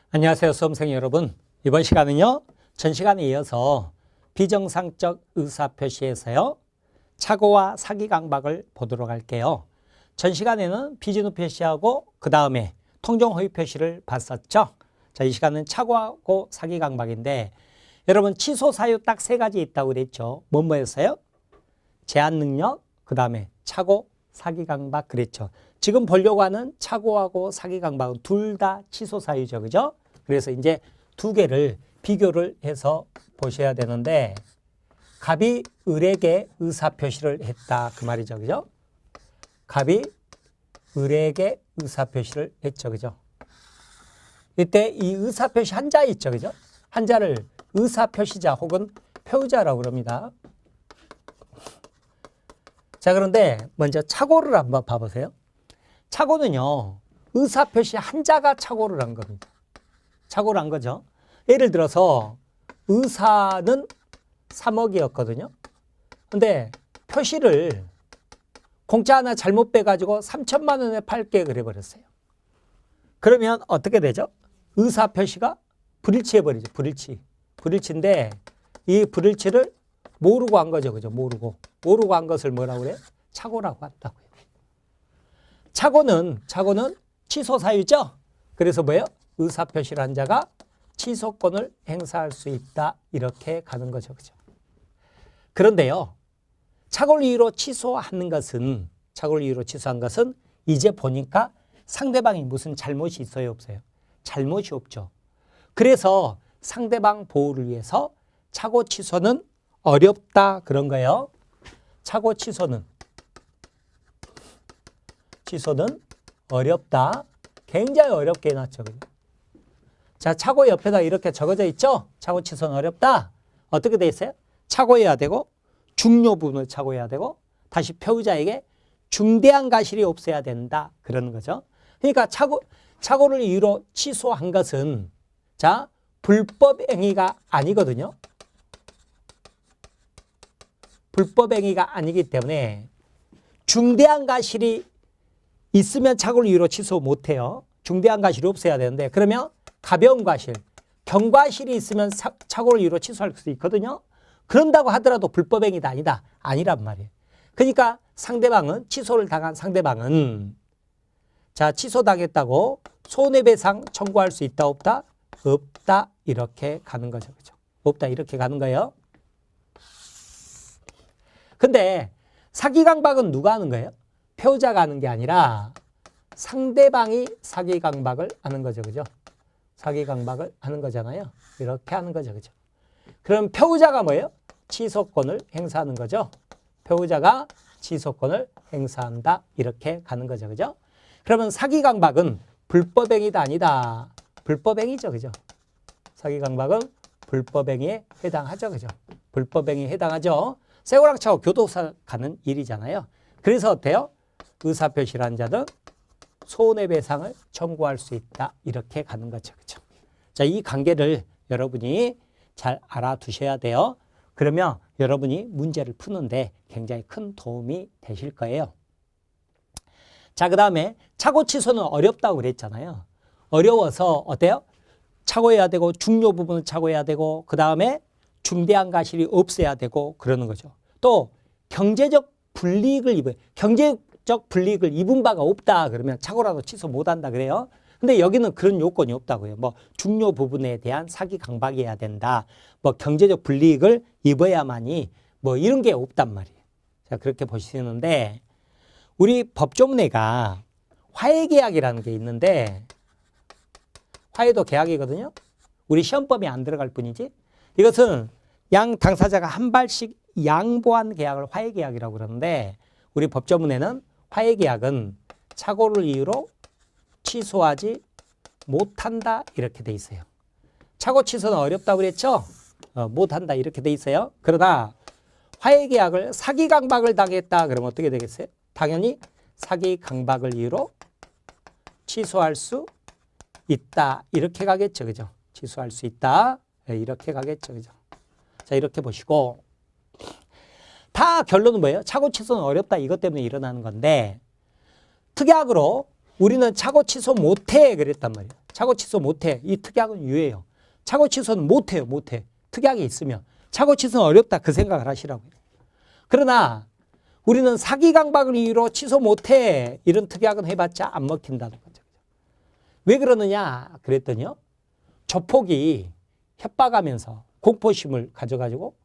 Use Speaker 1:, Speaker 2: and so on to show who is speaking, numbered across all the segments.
Speaker 1: 안녕하세요, 수험생 여러분. 이번 시간은요, 전 시간에 이어서 비정상적 의사표시에서요, 착오와 사기 강박을 보도록 할게요. 전 시간에는 비진후 표시하고 그 다음에 통정 허위 표시를 봤었죠. 자, 이 시간은 착오하고 사기 강박인데, 여러분 취소 사유 딱 세 가지 있다고 그랬죠. 뭐였어요? 제한 능력, 그 다음에 착오, 사기 강박 그랬죠. 지금 보려고 하는 착오하고 사기 강박은 둘 다 취소 사유죠. 그죠? 그래서 이제 두 개를 비교를 해서 보셔야 되는데, 갑이 을에게 의사표시를 했다. 그 말이죠. 그죠? 갑이 을에게 의사표시를 했죠. 그죠? 이때 이 의사표시 한자 있죠. 그죠? 한자를 의사표시자 혹은 표자라고 그럽니다. 자, 그런데 먼저 착오를 한번 봐보세요. 착오는요, 의사표시 한자가 착오를 한 겁니다. 착오를 한 거죠. 예를 들어서 의사는 3억이었거든요. 근데 표시를 공짜 하나 잘못 빼가지고 3천만 원에 팔게 그래버렸어요. 그러면 어떻게 되죠? 의사표시가 불일치해버리죠. 불일치인데 이 불일치를 모르고 한 거죠. 그죠? 모르고 한 것을 뭐라고 그래요? 착오라고 한다고요. 착오는 취소 사유죠. 그래서 뭐예요? 의사표시를 한 자가 취소권을 행사할 수 있다. 이렇게 가는 거죠. 그죠? 그런데요, 착오를 이유로 취소한 것은 이제 보니까 상대방이 무슨 잘못이 있어요, 없어요? 잘못이 없죠. 그래서 상대방 보호를 위해서 착오 취소는 어렵다 그런 거예요. 착오 취소는 어렵다. 굉장히 어렵게 해놨죠. 자, 착오 옆에다 이렇게 적어져 있죠? 착오 취소는 어렵다. 어떻게 돼 있어요? 착오해야 되고, 중요 부분을 착오해야 되고, 다시 표의자에게 중대한 과실이 없어야 된다. 그러는 거죠. 그러니까 착오를 이유로 취소한 것은, 자, 불법 행위가 아니거든요. 불법 행위가 아니기 때문에 중대한 과실이 있으면 착오를 이유로 취소 못해요. 중대한 과실이 없어야 되는데, 그러면 가벼운 과실, 경과실이 있으면 착오를 이유로 취소할 수 있거든요. 그런다고 하더라도 불법 행위가 아니란 말이에요. 그러니까 취소를 당한 상대방은, 자, 취소당했다고 손해배상 청구할 수 있다, 없다? 없다. 이렇게 가는 거죠. 그죠? 없다. 이렇게 가는 거예요. 근데 사기 강박은 누가 하는 거예요? 표자가 하는 게 아니라 상대방이 사기 강박을 하는 거죠. 그죠? 사기 강박을 하는 거잖아요. 이렇게 하는 거죠. 그죠? 그럼 표자가 뭐예요? 취소권을 행사하는 거죠. 표자가 취소권을 행사한다. 이렇게 가는 거죠. 그죠? 그러면 사기 강박은 불법 행위다, 아니다? 불법 행위죠. 그죠? 사기 강박은 불법 행위에 해당하죠. 그죠? 불법 행위에 해당하죠. 쇠고랑 차고 교도소 가는 일이잖아요. 그래서 어때요? 의사표시를 한 자는 손해배상을 청구할 수 있다. 이렇게 가는 거죠. 그렇죠? 자, 이 관계를 여러분이 잘 알아두셔야 돼요. 그러면 여러분이 문제를 푸는데 굉장히 큰 도움이 되실 거예요. 자, 그 다음에 착오 취소는 어렵다고 그랬잖아요. 어려워서 어때요? 착오해야 되고, 중요 부분을 착오해야 되고, 그 다음에 중대한 과실이 없어야 되고 그러는 거죠. 또 경제적 불이익을 입은 바가 없다 그러면 착오라도 취소 못한다 그래요. 근데 여기는 그런 요건이 없다고요. 뭐 중요 부분에 대한 사기 강박이어야 된다. 뭐 경제적 불이익을 입어야만이 뭐 이런 게 없단 말이에요. 자, 그렇게 보시는데 우리 법조문회가 화해계약이라는 게 있는데, 화해도 계약이거든요. 우리 시험법에 안 들어갈 뿐이지. 이것은 양 당사자가 한 발씩 양보한 계약을 화해계약이라고 그러는데, 우리 법조문에는 화해계약은 착오를 이유로 취소하지 못한다 이렇게 돼 있어요. 착오 취소는 어렵다고 그랬죠? 못한다 이렇게 돼 있어요. 그러나 화해계약을 사기 강박을 당했다 그러면 어떻게 되겠어요? 당연히 사기 강박을 이유로 취소할 수 있다 이렇게 가겠죠. 그죠? 취소할 수 있다 이렇게 가겠죠. 그죠? 자, 이렇게 보시고, 다 결론은 뭐예요? 착오 취소는 어렵다. 이것 때문에 일어나는 건데, 특약으로 우리는 차고 취소 못해 그랬단 말이에요. 차고 취소 못해. 이 특약은 유예요. 차고 취소는 못해요. 못해. 특약이 있으면. 차고 취소는 어렵다 그 생각을 하시라고요. 그러나 우리는 사기 강박을 이유로 취소 못해. 이런 특약은 해봤자 안 먹힌다는 거죠. 왜 그러느냐 그랬더니요. 조폭이 협박하면서 공포심을 가져가지고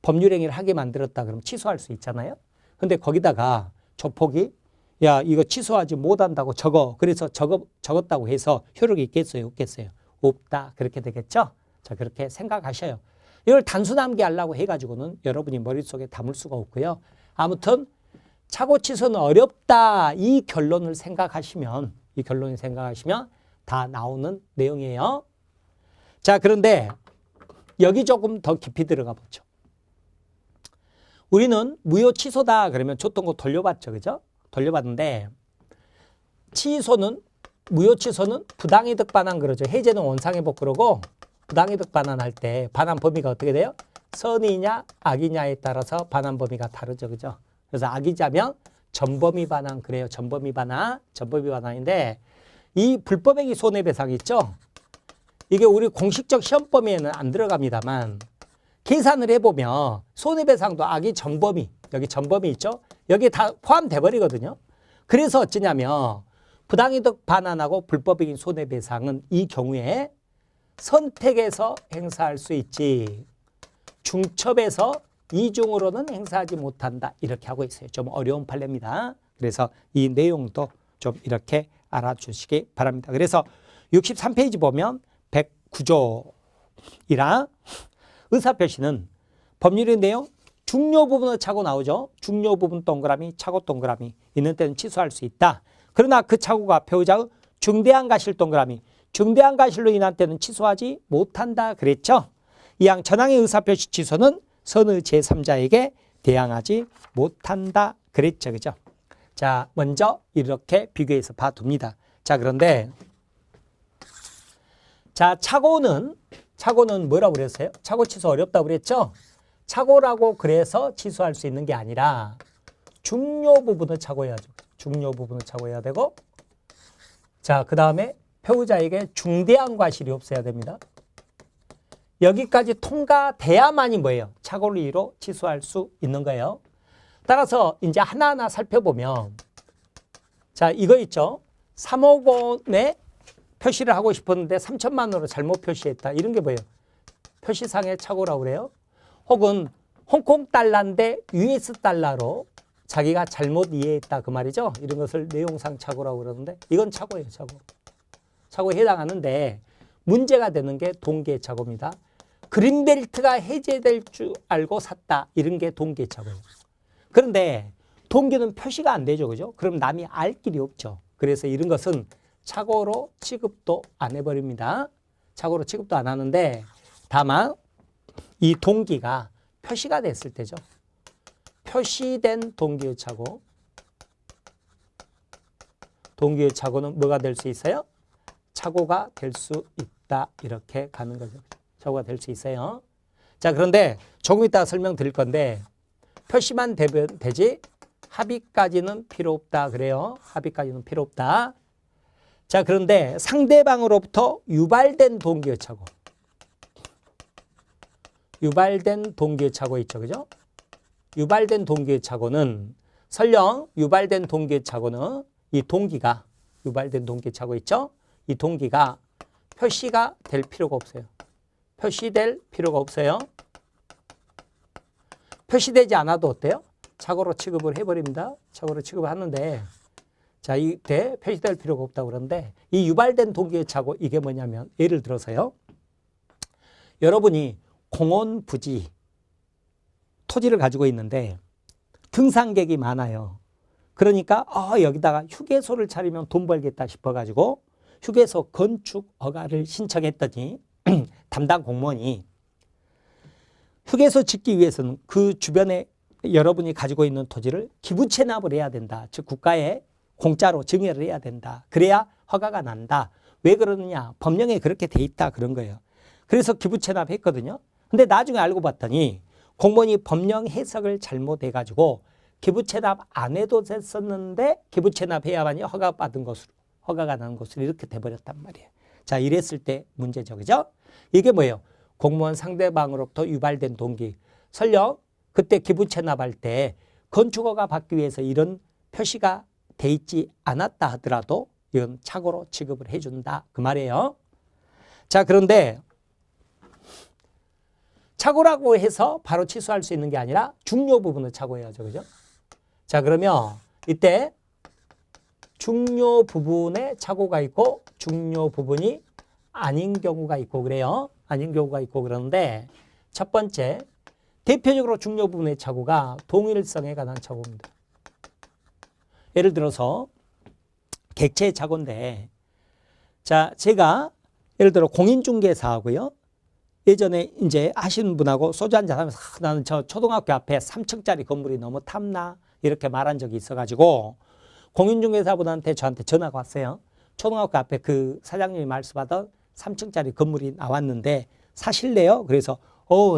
Speaker 1: 법률행위를 하게 만들었다 그러면 취소할 수 있잖아요. 근데 거기다가 조폭이 야 이거 취소하지 못한다고 적어. 그래서 적었다고 해서 효력이 있겠어요? 없겠어요? 없다. 그렇게 되겠죠? 자 그렇게 생각하셔요. 이걸 단순하게 하려고 해가지고는 여러분이 머릿속에 담을 수가 없고요. 아무튼 차고 취소는 어렵다. 이 결론을 생각하시면 다 나오는 내용이에요. 자 그런데 여기 조금 더 깊이 들어가 보죠. 우리는 무효 취소다 그러면 줬던 거 돌려받죠. 그죠? 돌려받는데 무효 취소는 부당이득 반환 그러죠. 해제는 원상회복 그러고 부당이득 반환할 때 반환 범위가 어떻게 돼요? 선이냐 악이냐에 따라서 반환 범위가 다르죠. 그죠? 그래서 악이자면 전범위 반환 그래요. 전범위 반환인데 이 불법행위 손해배상 있죠? 이게 우리 공식적 시험 범위에는 안 들어갑니다만 계산을 해보면 손해배상도 악이 전범위, 여기 전범위 있죠? 여기에 다 포함돼 버리거든요. 그래서 어쩌냐면 부당이득 반환하고 불법행위 손해배상은 이 경우에 선택해서 행사할 수 있지 중첩에서 이중으로는 행사하지 못한다. 이렇게 하고 있어요. 좀 어려운 판례입니다. 그래서 이 내용도 좀 이렇게 알아주시기 바랍니다. 그래서 63페이지 보면 109조이랑 의사표시는 법률의 내용 중요 부분을 차고 나오죠. 중요 부분 동그라미, 차고 동그라미 있는 때는 취소할 수 있다. 그러나 그 차고가 배우자의 중대한 과실 동그라미, 중대한 과실로 인한 때는 취소하지 못한다 그랬죠. 이항 전항의 의사표시 취소는 선의 제3자에게 대항하지 못한다 그랬죠. 그죠? 자, 먼저 이렇게 비교해서 봐둡니다. 자, 그런데 자, 차고는 뭐라고 그랬어요? 차고 취소 어렵다고 그랬죠? 차고라고 그래서 취소할 수 있는 게 아니라 중요 부분을 차고해야죠. 중요 부분을 차고해야 되고 자, 그 다음에 배우자에게 중대한 과실이 없어야 됩니다. 여기까지 통과돼야만이 뭐예요? 차고를 이유로 취소할 수 있는 거예요. 따라서 이제 하나하나 살펴보면 자, 이거 있죠? 3억 원에 표시를 하고 싶었는데 3천만 원으로 잘못 표시했다. 이런 게 뭐예요? 표시상의 착오라고 그래요. 혹은 홍콩 달러인데 US 달러로 자기가 잘못 이해했다 그 말이죠. 이런 것을 내용상 착오라고 그러는데 이건 착오예요. 착오. 착오에 해당하는데 문제가 되는 게 동기의 착오입니다. 그린벨트가 해제될 줄 알고 샀다. 이런 게 동기의 착오예요. 그런데 동기는 표시가 안 되죠. 그죠? 그럼 남이 알 길이 없죠. 그래서 이런 것은 착오로 취급도 안 해버립니다. 착오로 취급도 안 하는데 다만 이 동기가 표시가 됐을 때죠. 표시된 동기의 착오. 동기의 착오는 뭐가 될 수 있어요? 착오가 될 수 있다. 이렇게 가는 거죠. 착오가 될 수 있어요. 자, 그런데 조금 이따 설명드릴 건데 표시만 되면 되지 합의까지는 필요 없다. 그래요. 합의까지는 필요 없다. 자, 그런데 상대방으로부터 유발된 동기의 착오. 유발된 동기의 착오 있죠. 그죠? 유발된 동기의 착오는 설령 유발된 동기의 착오는 이 동기가 유발된 동기의 착오 있죠? 이 동기가 표시가 될 필요가 없어요. 표시될 필요가 없어요. 표시되지 않아도 어때요? 착오로 취급을 해버립니다. 착오로 취급을 하는데 자, 이때 표시될 필요가 없다고 그러는데 이 유발된 동기의 착오 이게 뭐냐면 예를 들어서요. 여러분이 공원 부지 토지를 가지고 있는데 등산객이 많아요. 그러니까 여기다가 휴게소를 차리면 돈 벌겠다 싶어가지고 휴게소 건축 허가를 신청했더니 담당 공무원이 휴게소 짓기 위해서는 그 주변에 여러분이 가지고 있는 토지를 기부 체납을 해야 된다. 즉 국가에 공짜로 증여를 해야 된다. 그래야 허가가 난다. 왜 그러느냐? 법령에 그렇게 돼 있다 그런 거예요. 그래서 기부 체납했거든요. 근데 나중에 알고 봤더니 공무원이 법령 해석을 잘못해가지고 기부 체납 안 해도 됐었는데 기부 체납해야만이 허가받은 것으로 허가가 나는 곳으로 이렇게 돼버렸단 말이에요. 자, 이랬을 때 문제죠. 그죠? 이게 뭐예요? 공무원 상대방으로부터 유발된 동기. 설령 그때 기부 체납할 때 건축허가 받기 위해서 이런 표시가 돼 있지 않았다 하더라도 이건 착오로 취급을 해준다. 그 말이에요. 자, 그런데 착오라고 해서 바로 취소할 수 있는 게 아니라 중요 부분을 착오해야죠. 그죠? 자, 그러면 이때 중요 부분에 착오가 있고 중요 부분이 아닌 경우가 있고 그래요. 아닌 경우가 있고 그러는데 첫 번째, 대표적으로 중요 부분의 착오가 동일성에 관한 착오입니다. 예를 들어서 객체의 착오인데, 자, 제가 예를 들어 공인중개사하고요. 예전에 이제 하시는 분하고 소주 한잔 하면서 나는 저 초등학교 앞에 3층짜리 건물이 너무 탐나 이렇게 말한 적이 있어가지고 공인중개사분한테 저한테 전화가 왔어요. 초등학교 앞에 그 사장님이 말씀하던 3층짜리 건물이 나왔는데 사실래요? 그래서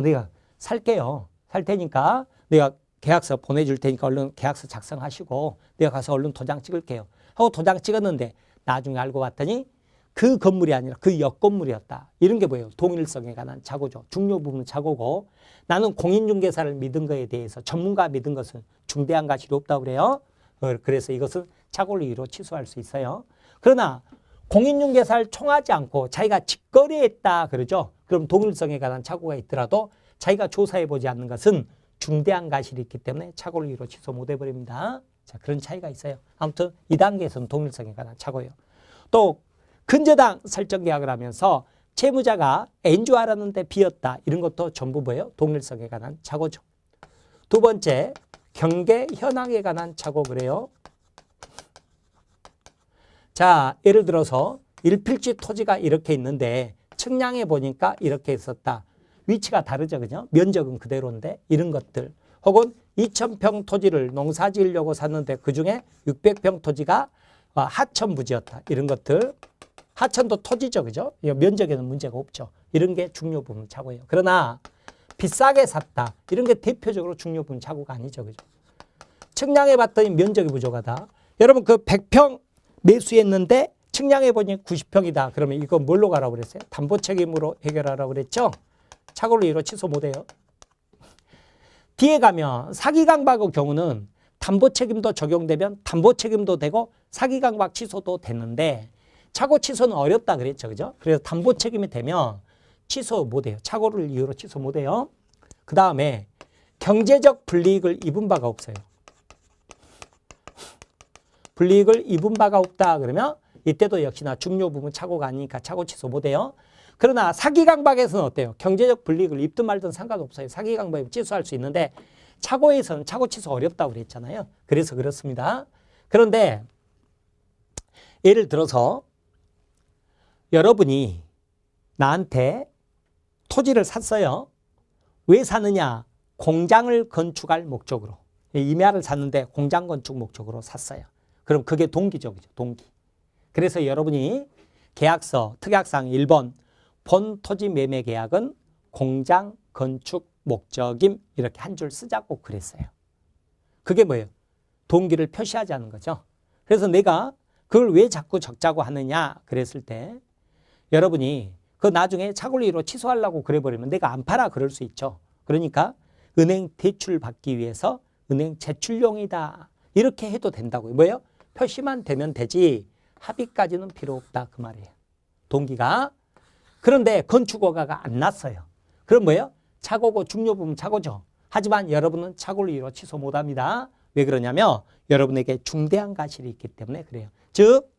Speaker 1: 내가 살게요. 살 테니까 내가 계약서 보내줄 테니까 얼른 계약서 작성하시고 내가 가서 얼른 도장 찍을게요. 하고 도장 찍었는데 나중에 알고 봤더니 그 건물이 아니라 그 옆 건물이었다. 이런 게 뭐예요? 동일성에 관한 착오죠. 중요 부분은 착오고 나는 공인중개사를 믿은 거에 대해서 전문가 믿은 것은 중대한 가치가 없다고 그래요. 그래서 이것은 착오를 이유로 취소할 수 있어요. 그러나 공인중개사를 총하지 않고 자기가 직거래했다 그러죠. 그럼 동일성에 관한 착오가 있더라도 자기가 조사해보지 않는 것은 중대한 가실이 있기 때문에 착오를 이유로 취소 못 해버립니다. 자, 그런 차이가 있어요. 아무튼 2단계에서는 동일성에 관한 착오예요. 또 근저당 설정 계약을 하면서 채무자가 N인 줄 알았는데 B였다. 이런 것도 전부 뭐예요? 동일성에 관한 착오죠. 두 번째, 경계 현황에 관한 착오 그래요. 자, 예를 들어서 일필지 토지가 이렇게 있는데 측량해 보니까 이렇게 있었다. 위치가 다르죠. 그죠? 면적은 그대로인데 이런 것들. 혹은 2,000평 토지를 농사 지으려고 샀는데 그중에 600평 토지가 하천 부지였다. 이런 것들. 하천도 토지죠. 그죠? 면적에는 문제가 없죠. 이런 게 중요 부분 착오예요. 그러나 비싸게 샀다. 이런 게 대표적으로 중요 부분 착오가 아니죠. 그죠? 측량해 봤더니 면적이 부족하다. 여러분 그 100평 매수했는데 측량해 보니 90평이다. 그러면 이거 뭘로 가라고 그랬어요? 담보 책임으로 해결하라고 그랬죠? 착오를 이유로 취소 못해요. 뒤에 가면 사기강박의 경우는 담보 책임도 적용되면 담보 책임도 되고 사기강박 취소도 되는데 착오 취소는 어렵다 그랬죠. 그죠? 그래서 담보 책임이 되면 취소 못해요. 착오를 이유로 취소 못해요. 그 다음에 경제적 불이익을 입은 바가 없어요. 불이익을 입은 바가 없다 그러면 이때도 역시나 중요 부분 착오가 아니니까 착오 취소 못해요. 그러나 사기강박에서는 어때요? 경제적 불이익을 입든 말든 상관없어요. 사기강박이면 취소할 수 있는데 착오에서는 착오 취소 어렵다고 그랬잖아요. 그래서 그렇습니다. 그런데 예를 들어서 여러분이 나한테 토지를 샀어요. 왜 사느냐? 공장을 건축할 목적으로. 임야를 샀는데 공장 건축 목적으로 샀어요. 그럼 그게 동기죠. 그죠? 동기. 그래서 여러분이 계약서 특약상 1번 본 토지 매매 계약은 공장 건축 목적임 이렇게 한 줄 쓰자고 그랬어요. 그게 뭐예요? 동기를 표시하자는 거죠. 그래서 내가 그걸 왜 자꾸 적자고 하느냐 그랬을 때 여러분이 그 나중에 착오를 이유로 취소하려고 그래버리면 내가 안 팔아 그럴 수 있죠. 그러니까 은행 대출 받기 위해서 은행 제출용이다 이렇게 해도 된다고요. 뭐예요? 표시만 되면 되지 합의까지는 필요 없다 그 말이에요. 동기가. 그런데 건축허가가 안 났어요. 그럼 뭐예요? 착오고 중요 부분 착오죠. 하지만 여러분은 착오를 이유로 취소 못합니다. 왜 그러냐면 여러분에게 중대한 과실이 있기 때문에 그래요. 즉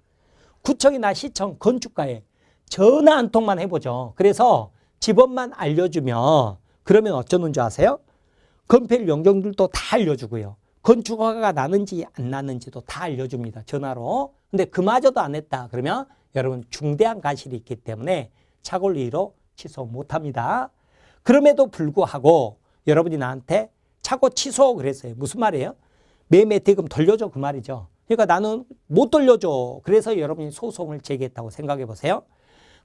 Speaker 1: 구청이나 시청 건축가에 전화 한 통만 해보죠. 그래서 집원만 알려주면 그러면 어쩌는 줄 아세요? 건폐율 영정들도 다 알려주고요. 건축허가가 나는지 안 나는지도 다 알려줍니다. 전화로. 근데 그마저도 안 했다. 그러면 여러분 중대한 과실이 있기 때문에 착오를 이유로 취소 못합니다. 그럼에도 불구하고 여러분이 나한테 착오 취소 그랬어요. 무슨 말이에요? 매매 대금 돌려줘 그 말이죠. 그러니까 나는 못 돌려줘. 그래서 여러분이 소송을 제기했다고 생각해 보세요.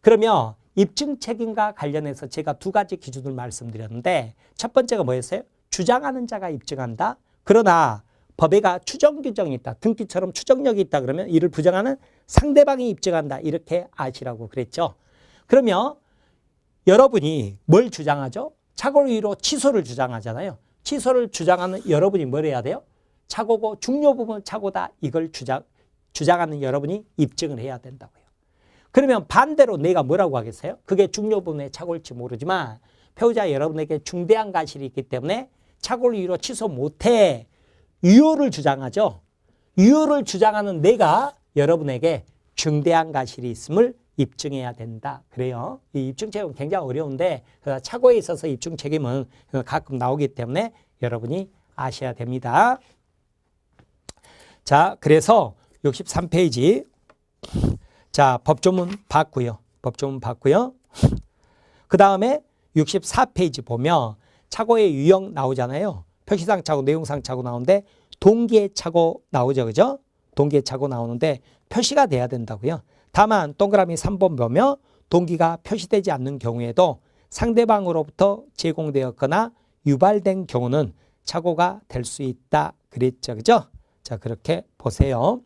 Speaker 1: 그러면 입증 책임과 관련해서 제가 두 가지 기준을 말씀드렸는데 첫 번째가 뭐였어요? 주장하는 자가 입증한다. 그러나 법에가 추정 규정이 있다. 등기처럼 추정력이 있다. 그러면 이를 부정하는 상대방이 입증한다. 이렇게 아시라고 그랬죠. 그러면 여러분이 뭘 주장하죠? 착오를 이유로 취소를 주장하잖아요. 취소를 주장하는 여러분이 뭘 해야 돼요? 착오고 중요 부분 착오다. 이걸 주장하는 여러분이 입증을 해야 된다고요. 그러면 반대로 내가 뭐라고 하겠어요? 그게 중요 부분의 착오일지 모르지만 배우자 여러분에게 중대한 과실이 있기 때문에 착오를 이유로 취소 못해. 유효를 주장하죠. 유효를 주장하는 내가 여러분에게 중대한 과실이 있음을 입증해야 된다. 그래요. 이 입증 책임은 굉장히 어려운데 착오에 있어서 입증 책임은 가끔 나오기 때문에 여러분이 아셔야 됩니다. 자, 그래서 63페이지. 자, 법조문 봤고요. 법조문 봤고요. 그 다음에 64페이지 보면 착오의 유형 나오잖아요. 표시상 착오, 내용상 착오 나오는데 동기의 착오 나오죠. 그죠? 동기의 착오 나오는데 표시가 돼야 된다고요. 다만 동그라미 3번 보면 동기가 표시되지 않는 경우에도 상대방으로부터 제공되었거나 유발된 경우는 착오가 될 수 있다. 그랬죠. 그죠? 자, 그렇게 보세요.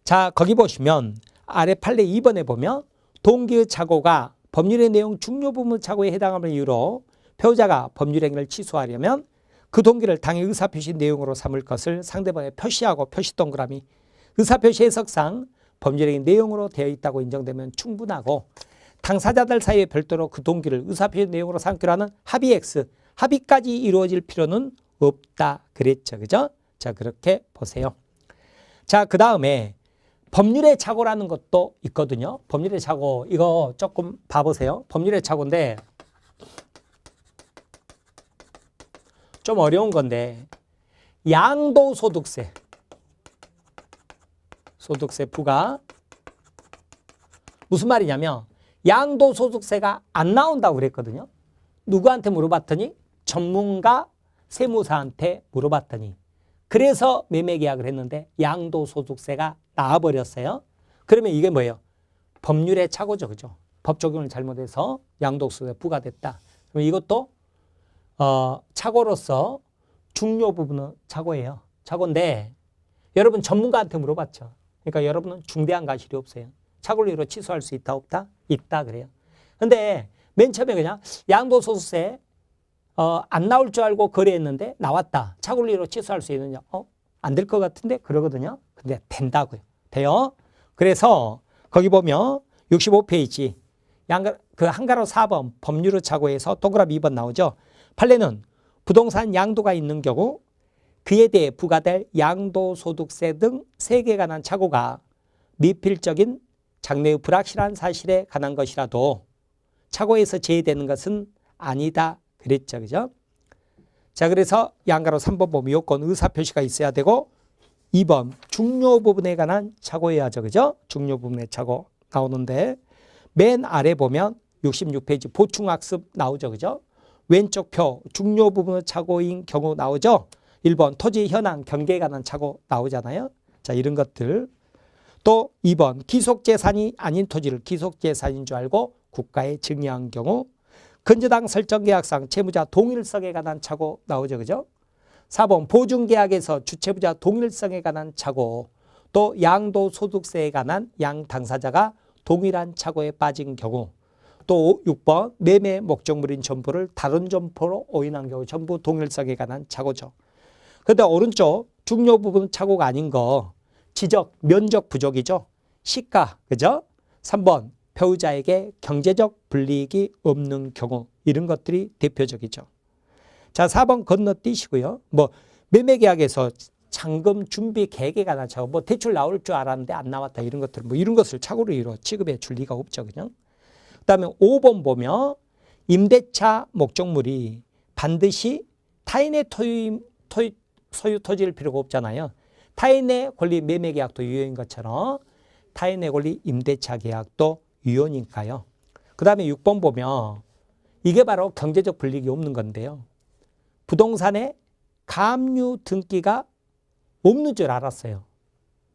Speaker 1: 자, 거기 보시면 아래 판례 2번에 보면 동기의 착오가 법률의 내용 중요 부분 착오에 해당하는 이유로 배우자가 법률 행위를 취소하려면 그 동기를 당의 의사표시 내용으로 삼을 것을 상대방에 표시하고 표시 동그라미 의사표시 해석상 법률 행위 내용으로 되어 있다고 인정되면 충분하고 당사자들 사이에 별도로 그 동기를 의사표시 내용으로 삼기로 하는 합의 X, 합의까지 이루어질 필요는 없다. 그랬죠. 그죠? 자, 그렇게 보세요. 자, 그 다음에 법률의 착오라는 것도 있거든요. 법률의 착오, 이거 조금 봐보세요. 법률의 착오인데 좀 어려운 건데 양도소득세, 소득세 부과 무슨 말이냐면 양도소득세가 안 나온다고 그랬거든요. 누구한테 물어봤더니 전문가 세무사한테 물어봤더니 그래서 매매계약을 했는데 양도소득세가 나와버렸어요. 그러면 이게 뭐예요? 법률의 착오죠. 그죠? 법 적용을 잘못해서 양도소득세 부과됐다. 그럼 이것도 착오로서 중요 부분은 착오예요. 착오인데 여러분 전문가한테 물어봤죠. 그러니까 여러분은 중대한 과실이 없어요. 착오를 이유로 취소할 수 있다 없다? 있다 그래요. 근데 맨 처음에 그냥 양도소득세 안 나올 줄 알고 거래했는데 나왔다. 착오를 이유로 취소할 수 있느냐? 안 될 것 같은데? 그러거든요. 근데 된다고요. 돼요. 그래서 거기 보면 65페이지 그 한가로 4번 법률의 착오에서 동그라미 2번 나오죠. 판례는 부동산 양도가 있는 경우 그에 대해 부과될 양도소득세 등 세계에 관한 착오가 미필적인 장래의 불확실한 사실에 관한 것이라도 착오에서 제외되는 것은 아니다. 그랬죠. 그죠? 자, 그래서 양가로 3번 보면 요건 의사표시가 있어야 되고 2번 중요 부분에 관한 착오해야죠. 그죠? 중요 부분의 착오 나오는데 맨 아래 보면 66페이지 보충학습 나오죠. 그죠? 왼쪽 표 중요 부분의 착오인 경우 나오죠. 1번 토지 현황 경계에 관한 착오 나오잖아요. 자, 이런 것들. 또 2번 기속재산이 아닌 토지를 기속재산인 줄 알고 국가에 증여한 경우 근저당 설정계약상 채무자 동일성에 관한 착오 나오죠. 그죠? 4번 보증계약에서 주채무자 동일성에 관한 착오 또 양도소득세에 관한 양 당사자가 동일한 착오에 빠진 경우 또 6번 매매 목적물인 점포를 다른 점포로 오인한 경우 전부 동일성에 관한 착오죠. 그런데 오른쪽 중요 부분 착오가 아닌 거 지적, 면적 부족이죠. 시가, 그죠? 3번 배우자에게 경제적 불이익이 없는 경우 이런 것들이 대표적이죠. 자, 4번 건너뛰시고요. 뭐 매매계약에서 잔금 준비 계획에 관한 착오, 뭐 대출 나올 줄 알았는데 안 나왔다 이런 것들, 뭐 이런 것을 착오로 이루어 취급해 줄 리가 없죠, 그냥. 그다음에 5번 보면 임대차 목적물이 반드시 타인의 소유 토지일 필요가 없잖아요. 타인의 권리 매매계약도 유효인 것처럼 타인의 권리 임대차 계약도 유효니까요. 그 다음에 6번 보면 이게 바로 경제적 불이익이 없는 건데요. 부동산에 가압류 등기가 없는 줄 알았어요.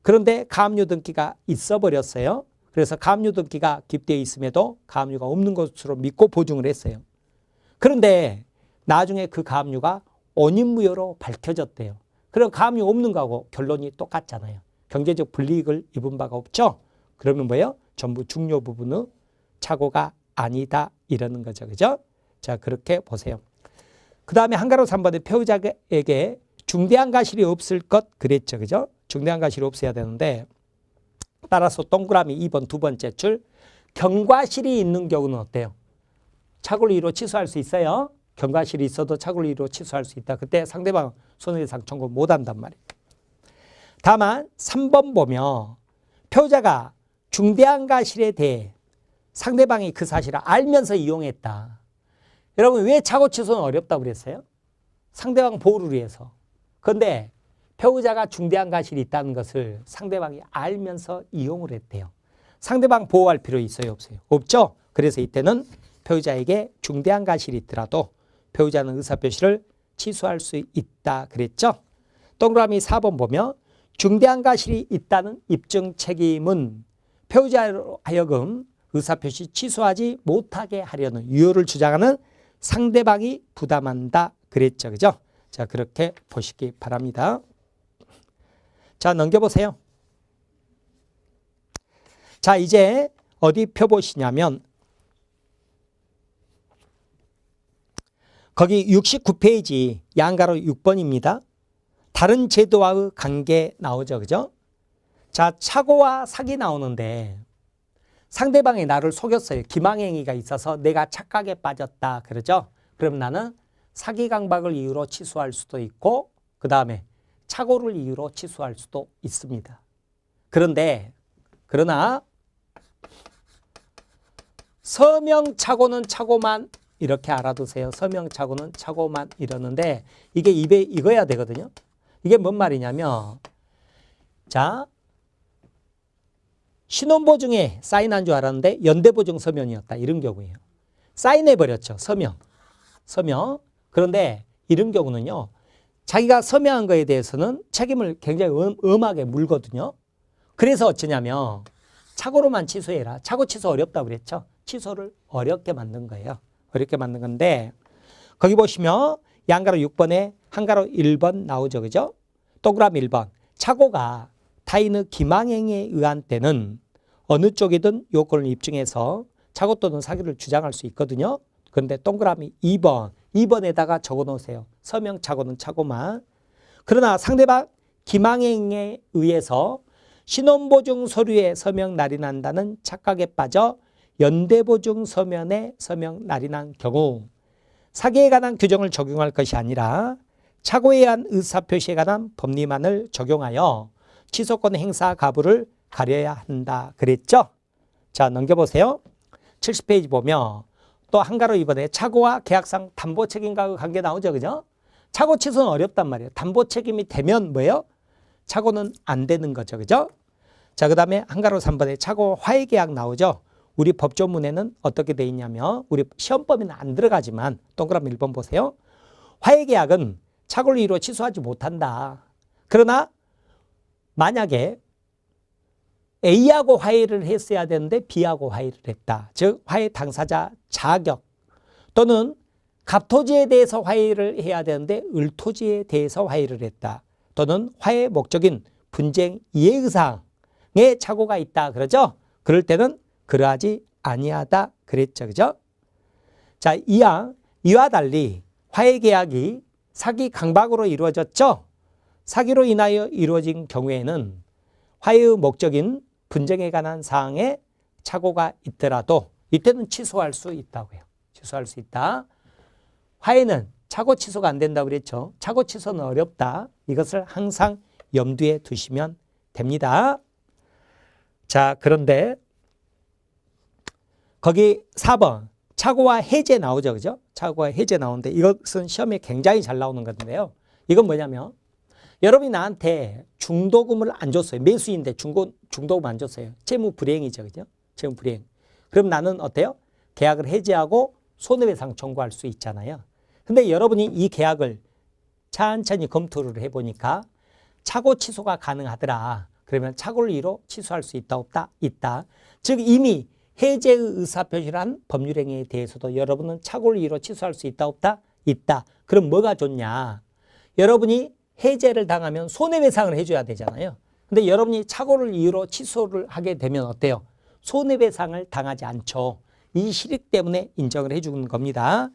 Speaker 1: 그런데 가압류 등기가 있어 버렸어요. 그래서 가압류 등기가 기입되어 있음에도 가압류가 없는 것으로 믿고 보증을 했어요. 그런데 나중에 그 가압류가 원인무효로 밝혀졌대요. 그럼 가압류 없는 거하고 결론이 똑같잖아요. 경제적 불이익을 입은 바가 없죠. 그러면 뭐예요? 전부 중요 부분의 착오가 아니다 이러는 거죠. 그죠? 자, 그렇게 보세요. 그 다음에 한가로 3번에 배우자에게 중대한 과실이 없을 것 그랬죠. 그죠? 중대한 과실이 없어야 되는데 따라서 동그라미 2번 두 번째 줄 경과실이 있는 경우는 어때요? 착오를 이유로 취소할 수 있어요. 경과실이 있어도 착오를 이유로 취소할 수 있다. 그때 상대방 손해배상 청구 못한단 말이에요. 다만 3번 보면 배우자가 중대한 과실에 대해 상대방이 그 사실을 알면서 이용했다. 여러분 왜 착오 취소는 어렵다고 그랬어요? 상대방 보호를 위해서. 그런데 배우자가 중대한 과실이 있다는 것을 상대방이 알면서 이용을 했대요. 상대방 보호할 필요 있어요? 없어요? 없죠? 그래서 이때는 배우자에게 중대한 과실이 있더라도 배우자는 의사표시를 취소할 수 있다 그랬죠? 동그라미 4번 보면 중대한 과실이 있다는 입증 책임은 배우자로 하여금 의사표시 취소하지 못하게 하려는 유효를 주장하는 상대방이 부담한다 그랬죠. 그죠? 자, 그렇게 보시기 바랍니다. 자, 넘겨보세요. 자, 이제 어디 펴보시냐면 거기 69페이지 양가로 6번입니다. 다른 제도와의 관계 나오죠. 그죠? 자, 착오와 사기 나오는데 상대방이 나를 속였어요. 기망행위가 있어서 내가 착각에 빠졌다. 그러죠? 그럼 나는 사기 강박을 이유로 취소할 수도 있고 그 다음에 착오를 이유로 취소할 수도 있습니다. 그러나 서명착오는 착오만 이렇게 알아두세요. 서명착오는 착오만 이러는데 이게 입에 익어야 되거든요. 이게 뭔 말이냐면 자 신혼보증에 사인한 줄 알았는데 연대보증 서명이었다. 이런 경우예요. 사인해버렸죠. 서명. 그런데 이런 경우는요. 자기가 서명한 거에 대해서는 책임을 굉장히 엄하게 물거든요. 그래서 어쩌냐면 착오로만 취소해라. 착오 취소 어렵다고 그랬죠. 취소를 어렵게 만든 거예요. 어렵게 만든 건데 거기 보시면 양가로 6번에 한가로 1번 나오죠. 그죠? 동그라미 1번. 착오가 타인의 기망행위에 의한 때는 어느 쪽이든 요건을 입증해서 착오 또는 사기를 주장할 수 있거든요. 그런데 동그라미 2번에다가 적어 놓으세요. 서명 착오는 착오만. 그러나 상대방 기망행위에 의해서 신혼보증 서류에 서명 날인한다는 착각에 빠져 연대보증 서면에 서명 날인한 경우 사기에 관한 규정을 적용할 것이 아니라 착오에 의한 의사표시에 관한 법리만을 적용하여 취소권 행사 가부를 가려야 한다 그랬죠? 자, 넘겨보세요. 70페이지 보면 또 한가로 이번에 착오와 계약상 담보 책임과의 관계 나오죠. 그죠? 착오 취소는 어렵단 말이에요. 담보 책임이 되면 뭐예요? 착오는 안 되는 거죠. 그죠? 자, 그 다음에 한가로 3번에 착오 화해 계약 나오죠. 우리 법조문에는 어떻게 돼 있냐면 우리 시험범위는 안 들어가지만 동그라미 1번 보세요. 화해 계약은 착오를 이유로 취소하지 못한다. 그러나 만약에 A하고 화해를 했어야 되는데 B하고 화해를 했다. 즉 화해 당사자 자격 또는 갑토지에 대해서 화해를 해야 되는데 을토지에 대해서 화해를 했다. 또는 화해 목적인 분쟁 이해의사항에 착오가 있다. 그러죠? 그럴 때는 그러하지 아니하다. 그랬죠. 그죠? 자, 이와 달리 화해 계약이 사기 강박으로 이루어졌죠? 사기로 인하여 이루어진 경우에는 화해의 목적인 분쟁에 관한 사항에 착오가 있더라도 이때는 취소할 수 있다고요. 취소할 수 있다. 화해는 착오 취소가 안 된다고 그랬죠. 착오 취소는 어렵다. 이것을 항상 염두에 두시면 됩니다. 자, 그런데 거기 4번 착오와 해제 나오죠. 그죠? 착오와 해제 나오는데 이것은 시험에 굉장히 잘 나오는 건데요. 이건 뭐냐면 여러분이 나한테 중도금을 안 줬어요. 매수인데 중도금 안 줬어요. 채무 불이행이죠. 그죠? 채무 불이행. 그럼 나는 어때요? 계약을 해지하고 손해배상 청구할 수 있잖아요. 근데 여러분이 이 계약을 천천히 검토를 해보니까 착오 취소가 가능하더라. 그러면 착오를 이유로 취소할 수 있다 없다? 있다. 즉 이미 해제의 의사표시란 법률행위에 대해서도 여러분은 착오를 이유로 취소할 수 있다 없다? 있다. 그럼 뭐가 좋냐? 여러분이 해제를 당하면 손해배상을 해줘야 되잖아요. 근데 여러분이 착오를 이유로 취소를 하게 되면 어때요? 손해배상을 당하지 않죠. 이 실익 때문에 인정을 해주는 겁니다.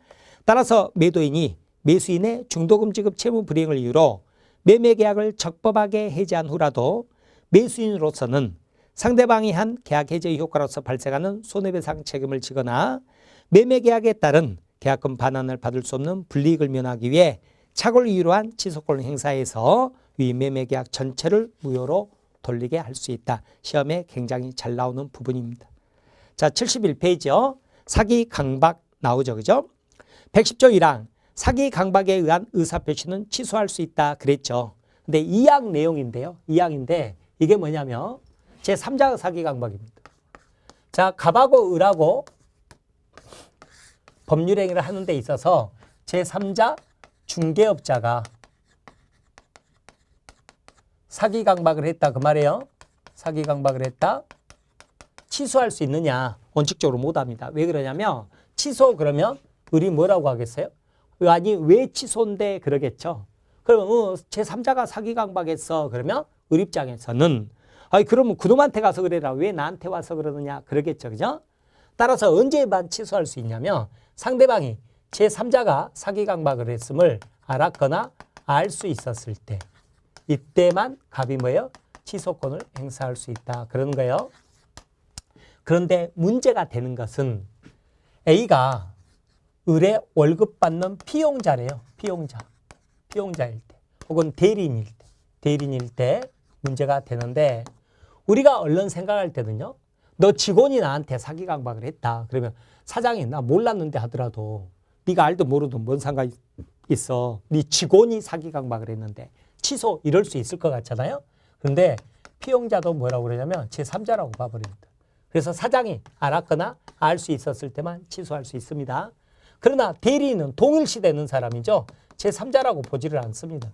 Speaker 1: 따라서 매도인이 매수인의 중도금 지급 채무 불이행을 이유로 매매계약을 적법하게 해지한 후라도 매수인으로서는 상대방이 한 계약 해지 효과로서 발생하는 손해배상 책임을 지거나 매매계약에 따른 계약금 반환을 받을 수 없는 불이익을 면하기 위해 착오를 이유로 한 취소권을 행사해서 위 매매계약 전체를 무효로 돌리게 할 수 있다. 시험에 굉장히 잘 나오는 부분입니다. 자, 71페이지요. 사기 강박 나오죠. 그죠? 110조 1항 사기 강박에 의한 의사표시는 취소할 수 있다 그랬죠. 근데 2항 내용인데요. 2항인데 이게 뭐냐면 제3자가 사기 강박입니다. 자, 갑하고 을하고 법률행위를 하는 데 있어서 제3자 중개업자가 사기 강박을 했다 그 말이에요. 사기 강박을 했다. 취소할 수 있느냐? 원칙적으로 못합니다. 왜 그러냐면 취소 그러면 을이 뭐라고 하겠어요? 아니 왜 취소인데 그러겠죠. 그러면 제3자가 사기 강박했어. 그러면 을 입장에서는 아니 그러면 그놈한테 가서 그래라. 왜 나한테 와서 그러느냐? 그러겠죠. 그죠? 따라서 언제만 취소할 수 있냐면 상대방이 제3자가 사기 강박을 했음을 알았거나 알 수 있었을 때 이때만 갑이 뭐예요? 취소권을 행사할 수 있다. 그런 거예요. 그런데 문제가 되는 것은 A가 을의 월급 받는 피용자래요. 피용자일 때 혹은 대리인일 때 문제가 되는데 우리가 얼른 생각할 때는요. 너 직원이 나한테 사기 강박을 했다. 그러면 사장이 나 몰랐는데 하더라도 네가 알든 모르든 뭔 상관이 있어. 네 직원이 사기 강박을 했는데 취소 이럴 수 있을 것 같잖아요. 그런데 피용자도 뭐라고 그러냐면 제3자라고 봐버립니다. 그래서 사장이 알았거나 알 수 있었을 때만 취소할 수 있습니다. 그러나 대리인은 동일시 되는 사람이죠. 제3자라고 보지를 않습니다.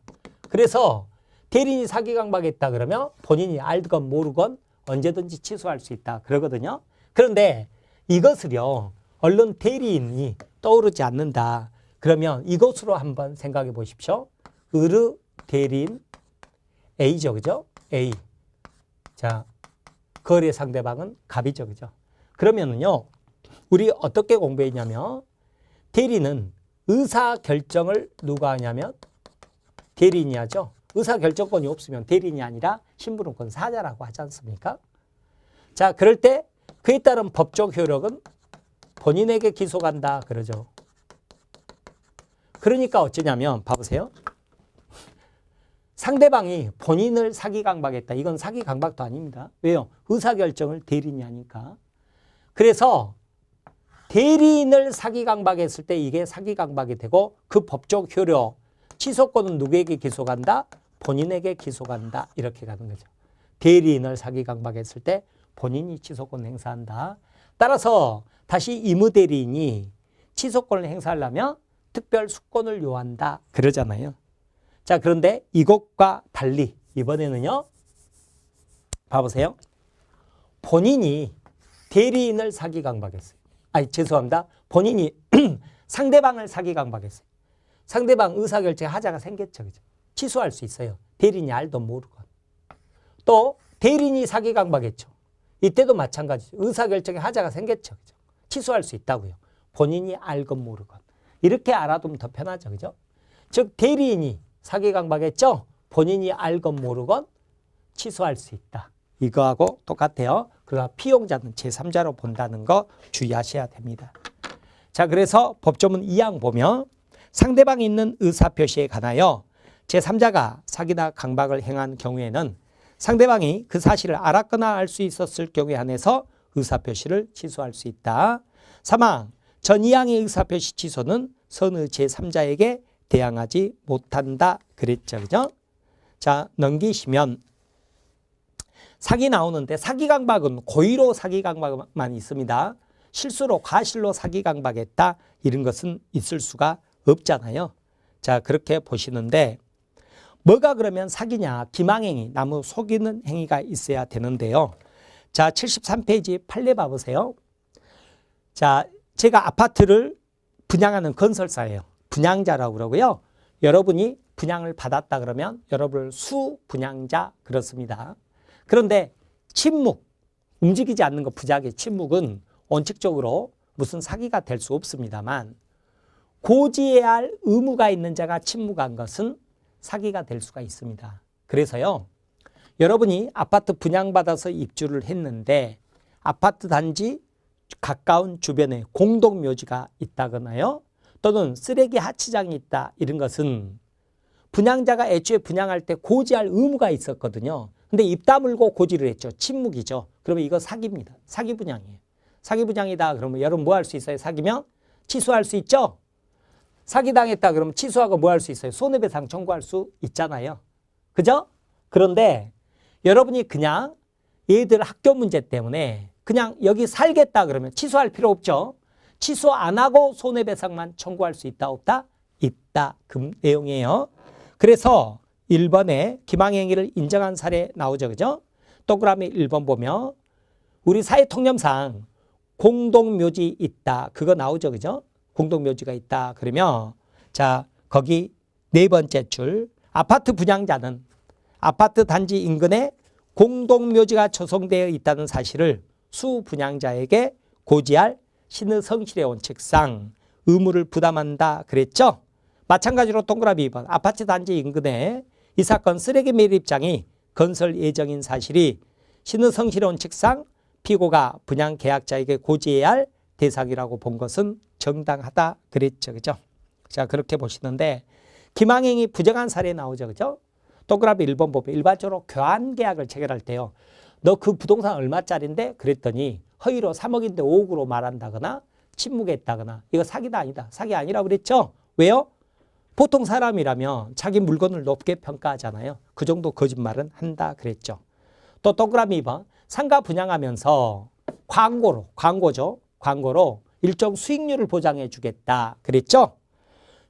Speaker 1: 그래서 대리인이 사기 강박했다 그러면 본인이 알건 모르건 언제든지 취소할 수 있다 그러거든요. 그런데 이것을요. 얼른 대리인이 떠오르지 않는다. 그러면 이것으로 한번 생각해 보십시오. 을의 대리인 A죠. 그죠? A. 자, 거래 상대방은 갑이죠. 그죠? 그러면은요. 우리 어떻게 공부했냐면 대리는 의사결정을 누가 하냐면 대리인이 하죠. 의사결정권이 없으면 대리인이 아니라 심부름권 사자라고 하지 않습니까? 자, 그럴 때 그에 따른 법적 효력은 본인에게 기소간다 그러죠. 그러니까 어쩌냐면 봐보세요. 상대방이 본인을 사기 강박했다. 이건 사기 강박도 아닙니다. 왜요? 의사결정을 대리인이 하니까. 그래서 대리인을 사기 강박했을 때 이게 사기 강박이 되고 그 법적 효력, 취소권은 누구에게 기소간다? 본인에게 기소간다. 이렇게 가는 거죠. 대리인을 사기 강박했을 때 본인이 취소권을 행사한다. 따라서 다시 임의대리인이 취소권을 행사하려면 특별 수권을 요한다. 그러잖아요. 자, 그런데 이것과 달리 이번에는요. 봐보세요. 본인이 대리인을 사기 강박했어요. 아니, 죄송합니다. 본인이 상대방을 사기 강박했어요. 상대방 의사결정 하자가 생겼죠. 그죠? 취소할 수 있어요. 대리인이 알든 모르건. 또 대리인이 사기 강박했죠. 이때도 마찬가지죠. 의사결정에 하자가 생겼죠. 그죠? 취소할 수 있다고요. 본인이 알건 모르건. 이렇게 알아두면 더 편하죠. 그죠? 즉 대리인이 사기 강박했죠. 본인이 알건 모르건 취소할 수 있다. 이거하고 똑같아요. 그러나 피용자는 제3자로 본다는 거 주의하셔야 됩니다. 자, 그래서 법조문 2항 보면 상대방이 있는 의사표시에 관하여 제3자가 사기나 강박을 행한 경우에는 상대방이 그 사실을 알았거나 알 수 있었을 경우에 한해서 의사표시를 취소할 수 있다. 3항 전 2항의 의사표시 취소는 선의 제3자에게 대항하지 못한다. 그랬죠. 그죠? 자, 넘기시면 사기 나오는데 사기 강박은 고의로 사기 강박만 있습니다. 실수로 과실로 사기 강박했다. 이런 것은 있을 수가 없잖아요. 자, 그렇게 보시는데 뭐가 그러면 사기냐? 기망행위, 남을 속이는 행위가 있어야 되는데요. 자, 73페이지 판례 봐보세요. 자, 제가 아파트를 분양하는 건설사예요. 분양자라고 그러고요. 여러분이 분양을 받았다 그러면 여러분을 수분양자 그렇습니다. 그런데 침묵, 움직이지 않는 것 부작의 침묵은 원칙적으로 무슨 사기가 될 수 없습니다만 고지해야 할 의무가 있는 자가 침묵한 것은 사기가 될 수가 있습니다. 그래서요. 여러분이 아파트 분양받아서 입주를 했는데 아파트 단지 가까운 주변에 공동묘지가 있다거나요. 또는 쓰레기 하치장이 있다. 이런 것은 분양자가 애초에 분양할 때 고지할 의무가 있었거든요. 근데 입 다물고 고지를 했죠. 침묵이죠. 그러면 이거 사기입니다. 사기 분양이에요. 사기 분양이다. 그러면 여러분 뭐 할 수 있어요? 사기면 취소할 수 있죠. 사기당했다. 그러면 취소하고 뭐 할 수 있어요? 손해배상 청구할 수 있잖아요. 그죠? 그런데 여러분이 그냥 얘들 학교 문제 때문에 그냥 여기 살겠다 그러면 취소할 필요 없죠. 취소 안 하고 손해배상만 청구할 수 있다 없다? 있다. 그 내용이에요. 그래서 1번에 기망행위를 인정한 사례 나오죠. 그죠? 동그라미 1번 보면 우리 사회통념상 공동묘지 있다. 그거 나오죠. 그죠? 공동묘지가 있다. 그러면 자 거기 네 번째 줄 아파트 분양자는 아파트 단지 인근에 공동묘지가 조성되어 있다는 사실을 수분양자에게 고지할 신의 성실의 원칙상 의무를 부담한다 그랬죠. 마찬가지로 동그라미 2번 아파트 단지 인근에 이 사건 쓰레기 매립장이 건설 예정인 사실이 신의 성실의 원칙상 피고가 분양 계약자에게 고지해야 할 대상이라고 본 것은 정당하다 그랬죠. 그죠? 자 그렇게 보시는데 기망행위 부정한 사례 나오죠. 그죠? 동그라미 1번 보면 일반적으로 교환 계약을 체결할 때요. 너 그 부동산 얼마짜린데? 그랬더니 허위로 3억인데 5억으로 말한다거나 침묵했다거나 이거 사기다 아니다. 사기 아니라고 그랬죠? 왜요? 보통 사람이라면 자기 물건을 높게 평가하잖아요. 그 정도 거짓말은 한다 그랬죠. 또 동그라미 2번 상가 분양하면서 광고로 일정 수익률을 보장해 주겠다 그랬죠?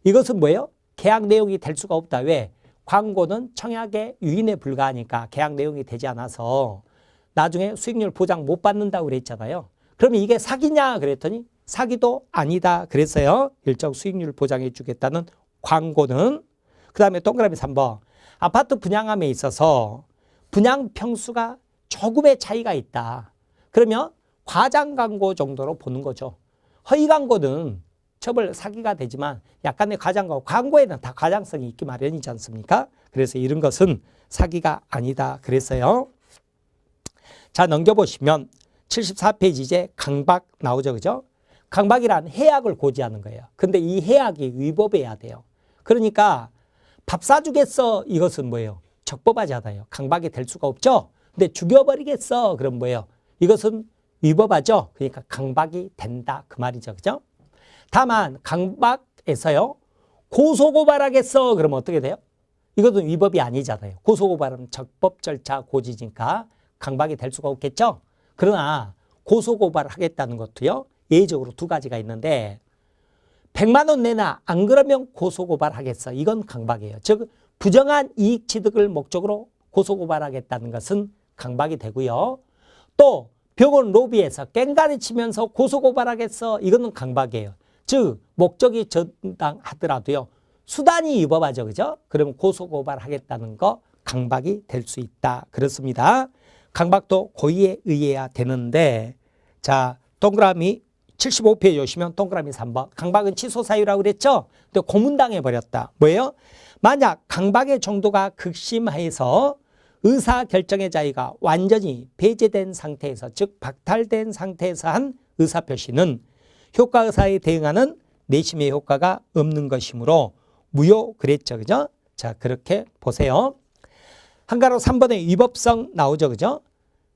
Speaker 1: 이것은 뭐예요? 계약 내용이 될 수가 없다. 왜? 광고는 청약의 유인에 불과하니까 계약 내용이 되지 않아서 나중에 수익률 보장 못 받는다고 그랬잖아요. 그러면 이게 사기냐 그랬더니 사기도 아니다 그랬어요. 일정 수익률 보장해 주겠다는 광고는. 그 다음에 동그라미 3번 아파트 분양함에 있어서 분양 평수가 조금의 차이가 있다. 그러면 과장 광고 정도로 보는 거죠. 허위 광고는 처벌 사기가 되지만 약간의 과장 광고에는 다 과장성이 있기 마련이지 않습니까? 그래서 이런 것은 사기가 아니다 그랬어요. 자 넘겨보시면 74페이지 이제 강박 나오죠. 그죠? 강박이란 해악을 고지하는 거예요. 근데 이 해악이 위법해야 돼요. 그러니까 밥 사주겠어 이것은 뭐예요? 적법하잖아요. 강박이 될 수가 없죠. 근데 죽여버리겠어 그럼 뭐예요? 이것은 위법하죠. 그러니까 강박이 된다 그 말이죠. 그죠? 다만 강박에서요. 고소고발하겠어 그러면 어떻게 돼요? 이것은 위법이 아니잖아요. 고소고발은 적법 절차 고지니까 강박이 될 수가 없겠죠. 그러나 고소고발하겠다는 것도요. 예외적으로 두 가지가 있는데 100만 원 내놔 안 그러면 고소고발하겠어. 이건 강박이에요. 즉 부정한 이익 취득을 목적으로 고소고발하겠다는 것은 강박이 되고요. 또 병원 로비에서 깽가리 치면서 고소고발하겠어. 이거는 강박이에요. 즉 목적이 정당하더라도요. 수단이 위법하죠. 그죠? 그러면 고소고발하겠다는 거 강박이 될 수 있다. 그렇습니다. 강박도 고의에 의해야 되는데 자 동그라미 75페이지 오시면 동그라미 3번 강박은 취소 사유라고 그랬죠? 근데 고문당해 버렸다. 뭐예요? 만약 강박의 정도가 극심해서 의사결정의 자유가 완전히 배제된 상태에서 즉 박탈된 상태에서 한 의사표시는 효과의사에 대응하는 내심의 효과가 없는 것이므로 무효 그랬죠. 그죠? 자 그렇게 보세요. 한가로 3번에 위법성 나오죠. 그죠?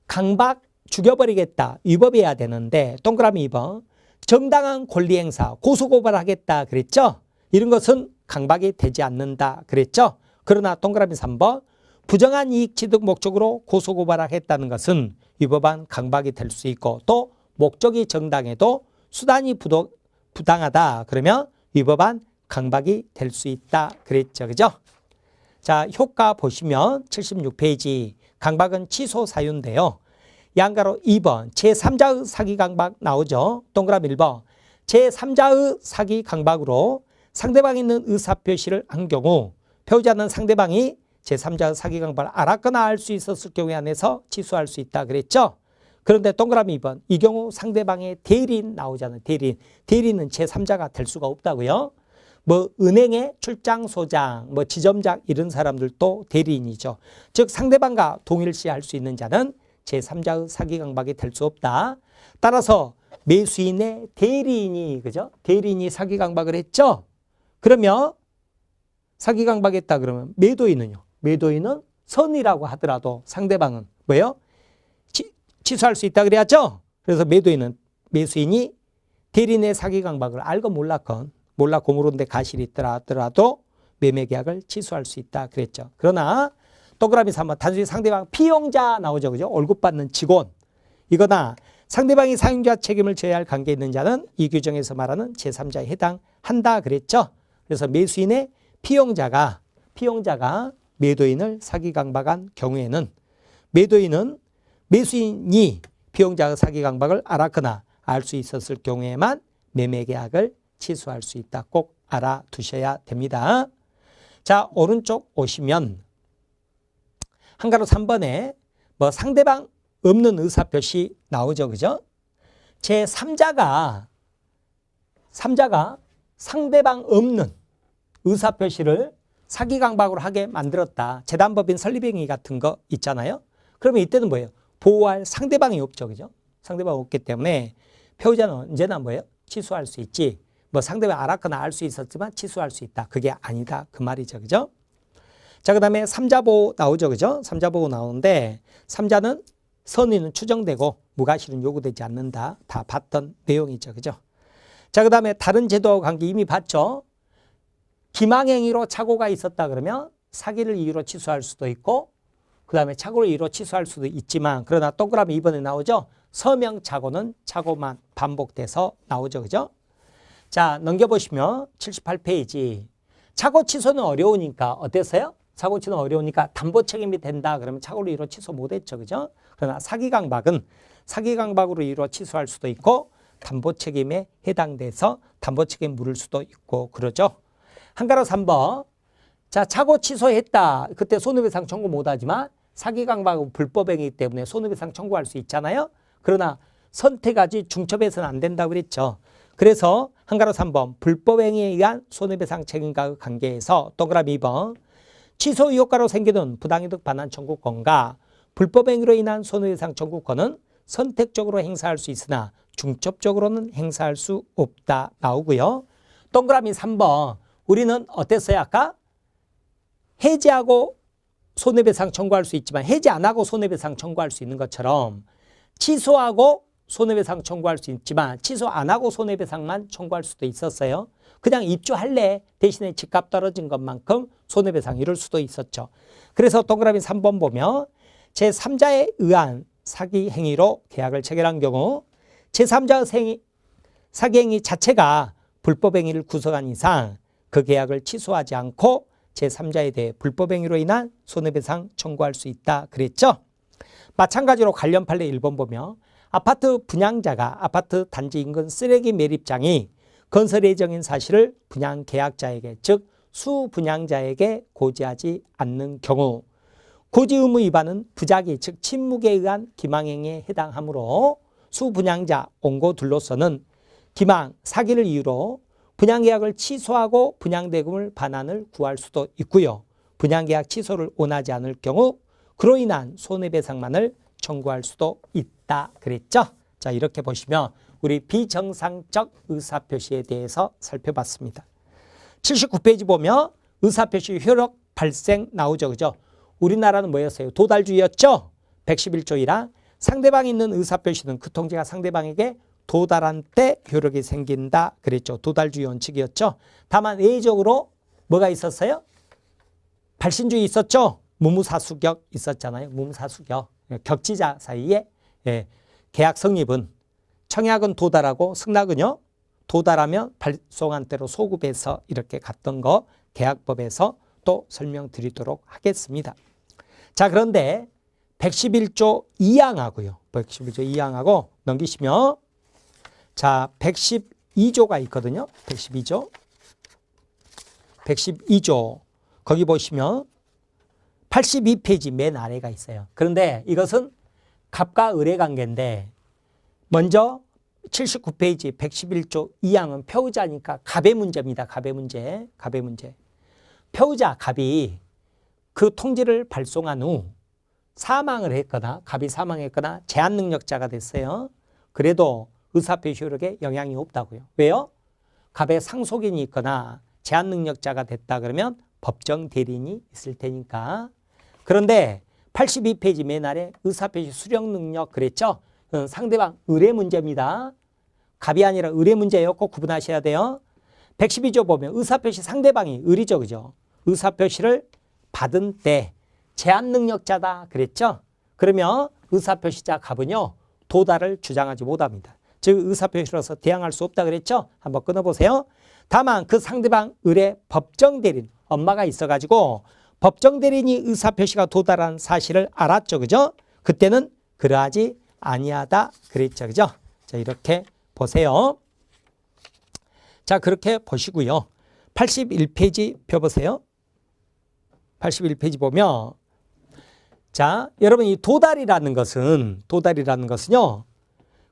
Speaker 1: 강박 죽여버리겠다. 위법해야 되는데 동그라미 2번 정당한 권리행사 고소고발하겠다 그랬죠. 이런 것은 강박이 되지 않는다 그랬죠. 그러나 동그라미 3번 부정한 이익 취득 목적으로 고소고발하겠다는 것은 위법한 강박이 될 수 있고 또 목적이 정당해도 수단이 부당하다 그러면 위법한 강박이 될 수 있다 그랬죠. 그죠? 자 효과 보시면 76페이지 강박은 취소 사유인데요. 양가로 2번 제3자의 사기 강박 나오죠. 동그라미 1번 제3자의 사기 강박으로 상대방이 있는 의사표시를 한 경우 배우자는 상대방이 제3자의 사기 강박을 알았거나 알 수 있었을 경우에 한해서 취소할 수 있다 그랬죠. 그런데 동그라미 2번 이 경우 상대방의 대리인 나오잖아요. 대리인은 제3자가 될 수가 없다고요. 뭐 은행의 출장소장, 뭐 지점장 이런 사람들도 대리인이죠. 즉 상대방과 동일시할 수 있는 자는 제3자의 사기 강박이 될 수 없다. 따라서 매수인의 대리인이 그죠? 대리인이 사기 강박을 했죠. 그러면 사기 강박했다 그러면 매도인은요. 매도인은 선이라고 하더라도 상대방은 뭐예요? 취소할 수 있다 그래야죠. 그래서 매수인이 대리인의 사기 강박을 알건 몰랐건 몰랐고 모르는데 가실이 있더라 하더라도 매매 계약을 취소할 수 있다 그랬죠. 그러나 동그라미 3번 단순히 상대방 피용자 나오죠. 그죠? 월급 받는 직원 이거나 상대방이 사용자 책임을 져야 할 관계에 있는 자는 이 규정에서 말하는 제3자에 해당한다 그랬죠. 그래서 매수인의 피용자가 매도인을 사기 강박한 경우에는 매수인이 피용자의 사기 강박을 알았거나 알 수 있었을 경우에만 매매 계약을 취소할 수 있다. 꼭 알아두셔야 됩니다. 자, 오른쪽 오시면 한가로 3번에 뭐 상대방 없는 의사표시 나오죠. 그죠? 제3자가 상대방 없는 의사표시를 사기 강박으로 하게 만들었다. 재단법인 설립행위 같은 거 있잖아요. 그러면 이때는 뭐예요? 보호할 상대방이 없죠. 그죠? 상대방이 없기 때문에 피해자는 언제나 뭐예요? 취소할 수 있지. 뭐 상대방이 알았거나 알 수 있었지만 취소할 수 있다. 그게 아니다. 그 말이죠. 그죠? 자, 그 다음에 3자보호 나오죠. 그죠? 3자보호 나오는데 3자는 선의는 추정되고 무과실은 요구되지 않는다. 다 봤던 내용이죠. 그죠? 자, 그 다음에 다른 제도와 관계 이미 봤죠? 기망행위로 착오가 있었다 그러면 사기를 이유로 취소할 수도 있고 그 다음에 착오를 이유로 취소할 수도 있지만 그러나 동그라미 2번에 나오죠. 서명 착오는 착오만 반복돼서 나오죠. 그죠? 자, 넘겨보시면 78페이지. 착오 취소는 어려우니까 어땠어요? 착오 취소는 어려우니까 담보 책임이 된다 그러면 착오를 이유로 취소 못했죠. 그죠? 그러나 사기 강박은 사기 강박으로 이유로 취소할 수도 있고 담보 책임에 해당돼서 담보 책임 물을 수도 있고 그러죠. 한가로 3번. 자, 착오 취소했다. 그때 손해배상 청구 못하지만 사기 강박은 불법행위이기 때문에 손해배상 청구할 수 있잖아요. 그러나 선택하지 중첩해서는 안 된다고 그랬죠. 그래서 한가로 3번 불법행위에 의한 손해배상 책임과의 관계에서 동그라미 2번 취소 의혹가로 생기는 부당이득 반환 청구권과 불법행위로 인한 손해배상 청구권은 선택적으로 행사할 수 있으나 중첩적으로는 행사할 수 없다 나오고요. 동그라미 3번 우리는 어땠어요? 아까 해지하고 손해배상 청구할 수 있지만 해지 안 하고 손해배상 청구할 수 있는 것처럼 취소하고 손해배상 청구할 수 있지만 취소 안 하고 손해배상만 청구할 수도 있었어요. 그냥 입주할래 대신에 집값 떨어진 것만큼 손해배상 이럴 수도 있었죠. 그래서 동그라미 3번 보면 제3자에 의한 사기 행위로 계약을 체결한 경우 제3자의 사기 행위 자체가 불법 행위를 구성한 이상 그 계약을 취소하지 않고 제3자에 대해 불법 행위로 인한 손해배상 청구할 수 있다 그랬죠. 마찬가지로 관련 판례 1번 보면 아파트 분양자가 아파트 단지 인근 쓰레기 매립장이 건설 예정인 사실을 분양 계약자에게 즉 수분양자에게 고지하지 않는 경우 고지 의무 위반은 부작위 즉 침묵에 의한 기망행위에 해당하므로 수분양자 원고들로서는 기망, 사기를 이유로 분양계약을 취소하고 분양대금을 반환을 구할 수도 있고요. 분양계약 취소를 원하지 않을 경우 그로 인한 손해배상만을 청구할 수도 있다 그랬죠. 자, 이렇게 보시면 우리 비정상적 의사표시에 대해서 살펴봤습니다. 79페이지 보면 의사표시 효력 발생 나오죠. 그죠? 우리나라는 뭐였어요? 도달주의였죠? 111조 1항 상대방이 있는 의사표시는 그 통지가 상대방에게 도달한 때 효력이 생긴다 그랬죠. 도달주의 원칙이었죠. 다만 예외적으로 뭐가 있었어요? 발신주의 있었죠. 무무사수격 있었잖아요. 무무사수격. 격지자 사이에 계약 성립은 청약은 도달하고 승낙은요. 도달하면 발송한 대로 소급해서 이렇게 갔던 거 계약법에서 또 설명드리도록 하겠습니다. 자, 그런데 111조 2항하고요. 111조 2항하고 넘기시면 자, 112조가 있거든요. 112조. 거기 보시면 82페이지 맨 아래가 있어요. 그런데 이것은 갑과 을의 관계인데 먼저 79페이지 111조 2항은 표의자니까 갑의 문제입니다. 갑의 문제. 갑의 문제. 표의자 갑이 그 통지를 발송한 후 사망을 했거나 갑이 사망했거나 제한 능력자가 됐어요. 그래도 의사표시 효력에 영향이 없다고요. 왜요? 갑의 상속인이 있거나 제한 능력자가 됐다 그러면 법정 대리인이 있을 테니까. 그런데 82페이지 맨 아래 의사표시 수령 능력 그랬죠? 상대방 을의 문제입니다. 갑이 아니라 을의 문제예요. 꼭 구분하셔야 돼요. 112조 보면 의사표시 상대방이 을이죠. 그죠? 의사표시를 받은 때 제한 능력자다 그랬죠? 그러면 의사표시자 갑은요. 도달을 주장하지 못합니다. 즉 의사표시로서 대항할 수 없다 그랬죠? 한번 끊어보세요. 다만 그 상대방 을의 법정 대리인 엄마가 있어가지고 법정 대리인이 의사표시가 도달한 사실을 알았죠. 그죠? 그때는 그러하지 아니하다 그랬죠. 그죠? 자, 이렇게 보세요. 자, 그렇게 보시고요. 81페이지 펴보세요. 81페이지 보면 자, 여러분 이 도달이라는 것은요.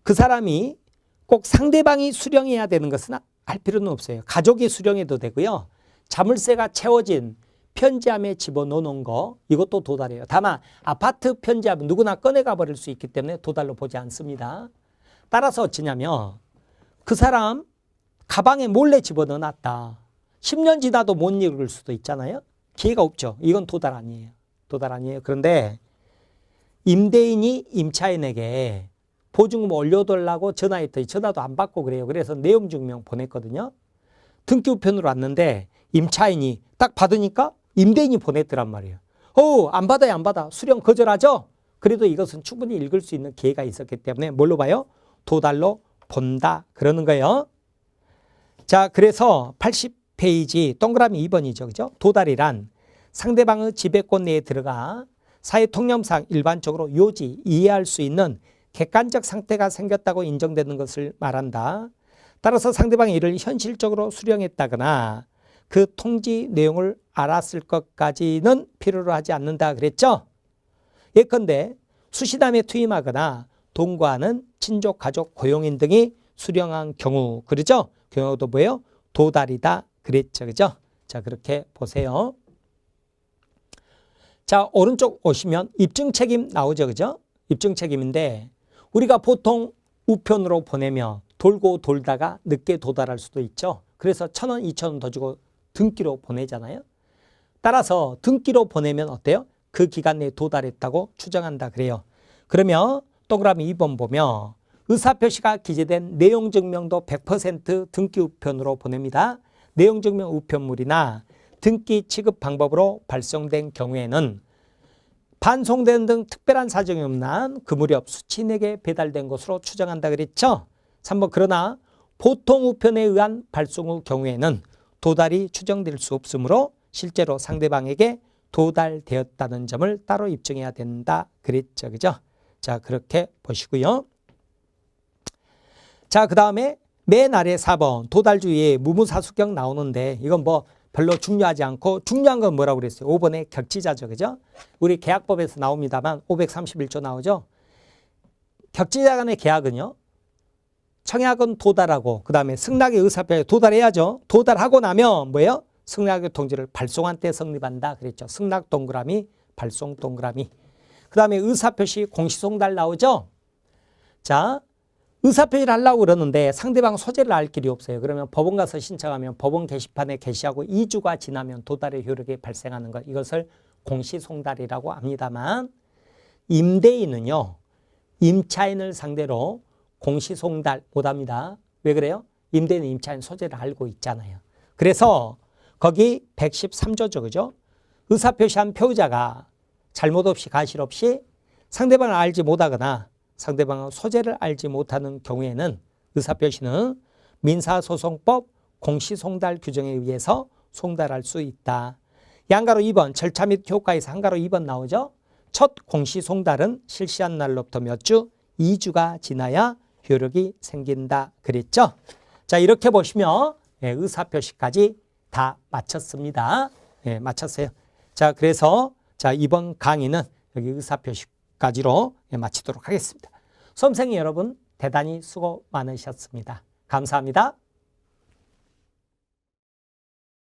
Speaker 1: 그 사람이 꼭 상대방이 수령해야 되는 것은 할 필요는 없어요. 가족이 수령해도 되고요. 자물쇠가 채워진 편지함에 집어넣는 거 이것도 도달이에요. 다만 아파트 편지함은 누구나 꺼내가 버릴 수 있기 때문에 도달로 보지 않습니다. 따라서 어찌냐면 그 사람 가방에 몰래 집어넣어놨다. 10년 지나도 못 읽을 수도 있잖아요. 기회가 없죠. 이건 도달 아니에요. 도달 아니에요. 그런데 임대인이 임차인에게 보증금 올려달라고 전화했더니 전화도 안 받고 그래요. 그래서 내용 증명 보냈거든요. 등기 우편으로 왔는데 임차인이 딱 받으니까 임대인이 보냈더란 말이에요. 안 받아요, 안 받아. 수령 거절하죠? 그래도 이것은 충분히 읽을 수 있는 기회가 있었기 때문에 뭘로 봐요? 도달로 본다. 그러는 거예요. 자, 그래서 80페이지 동그라미 2번이죠. 그죠? 도달이란 상대방의 지배권 내에 들어가 사회 통념상 일반적으로 요지, 이해할 수 있는 객관적 상태가 생겼다고 인정되는 것을 말한다. 따라서 상대방이 이를 현실적으로 수령했다거나 그 통지 내용을 알았을 것까지는 필요로 하지 않는다 그랬죠. 예컨대 수신함에 투임하거나 동거하는 친족, 가족, 고용인 등이 수령한 경우 그러죠. 경우도 뭐예요? 도달이다 그랬죠. 그죠? 자, 그렇게 보세요. 자, 오른쪽 오시면 입증 책임 나오죠. 그죠? 입증 책임인데 우리가 보통 우편으로 보내면 돌고 돌다가 늦게 도달할 수도 있죠. 그래서 1,000원, 2,000원 더 주고 등기로 보내잖아요. 따라서 등기로 보내면 어때요? 그 기간 내에 도달했다고 추정한다 그래요. 그러면 동그라미 2번 보면 의사표시가 기재된 내용증명도 100% 등기 우편으로 보냅니다. 내용증명 우편물이나 등기 취급 방법으로 발송된 경우에는 반송된 등 특별한 사정이 없는 한 그 무렵 수취인에게 배달된 것으로 추정한다 그랬죠. 3번 그러나 보통 우편에 의한 발송 후 경우에는 도달이 추정될 수 없으므로 실제로 상대방에게 도달되었다는 점을 따로 입증해야 된다 그랬죠. 그죠? 자, 그렇게 보시고요. 자, 그 다음에 맨 아래 4번 도달주의에 무무사수격 나오는데 이건 뭐 별로 중요하지 않고 중요한 건 뭐라고 그랬어요? 5번의 격지자죠. 그죠? 우리 계약법에서 나옵니다만 531조 나오죠. 격지자 간의 계약은요. 청약은 도달하고 그 다음에 승낙의 의사표에 도달해야죠. 도달하고 나면 뭐예요? 승낙의 통지를 발송한 때 성립한다 그랬죠. 승낙 동그라미, 발송 동그라미. 그 다음에 의사표시 공시송달 나오죠. 자, 의사표시를 하려고 그러는데 상대방 소재를 알 길이 없어요. 그러면 법원 가서 신청하면 법원 게시판에 게시하고 2주가 지나면 도달의 효력이 발생하는 것. 이것을 공시송달이라고 합니다만 임대인은요. 임차인을 상대로 공시송달 못합니다. 왜 그래요? 임대인은 임차인 소재를 알고 있잖아요. 그래서 거기 113조죠. 그죠? 의사표시한 표의자가 잘못 없이 가실 없이 상대방을 알지 못하거나 상대방의 소재를 알지 못하는 경우에는 의사표시는 민사소송법 공시송달 규정에 의해서 송달할 수 있다. 양가로 2번 절차 및 효과에서 한가로 2번 나오죠. 첫 공시송달은 실시한 날로부터 몇 주? 2주가 지나야 효력이 생긴다 그랬죠. 자, 이렇게 보시면 의사표시까지 다 마쳤습니다. 마쳤어요. 자, 그래서 자, 이번 강의는 여기 의사표시까지로 마치도록 하겠습니다. 수험생 여러분 대단히 수고 많으셨습니다. 감사합니다.